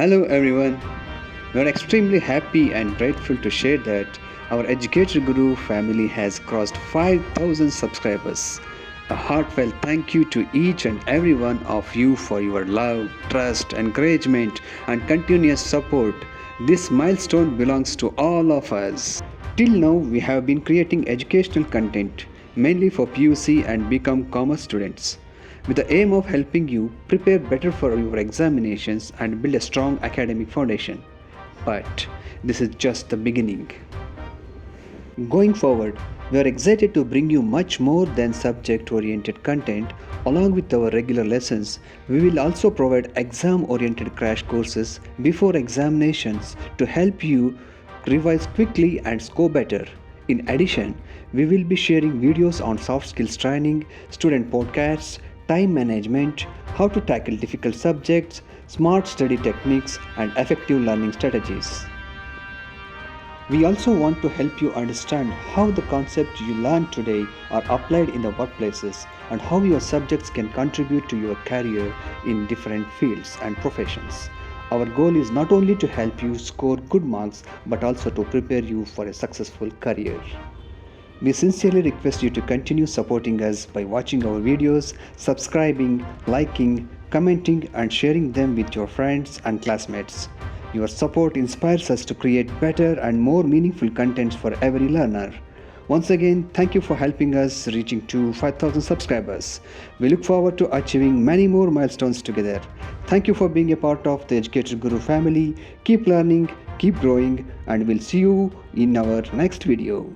Hello everyone. We are extremely happy and grateful to share that our educator guru family has crossed 5,000 subscribers. A heartfelt thank you to each and every one of you for your love, trust, encouragement, and continuous support. This milestone belongs to all of us. Till now, we have been creating educational content mainly for PUC and become commerce students, with the aim of helping you prepare better for your examinations and build a strong academic foundation. But this is just the beginning. Going forward, we are excited to bring you much more than subject oriented content. Along with our regular lessons, we will also provide exam oriented crash courses before examinations to help you revise quickly and score better. In addition, we will be sharing videos on soft skills training, student podcasts, time management, how to tackle difficult subjects, smart study techniques, and effective learning strategies. We also want to help you understand how the concepts you learn today are applied in the workplaces and how your subjects can contribute to your career in different fields and professions. Our goal is not only to help you score good marks but also to prepare you for a successful career. We sincerely request you to continue supporting us by watching our videos, subscribing, liking, commenting, and sharing them with your friends and classmates. Your support inspires us to create better and more meaningful content for every learner. Once again, thank you for helping us reaching to 5,000 subscribers. We look forward to achieving many more milestones together. Thank you for being a part of the Educator Guru family. Keep learning, keep growing, and we'll see you in our next video.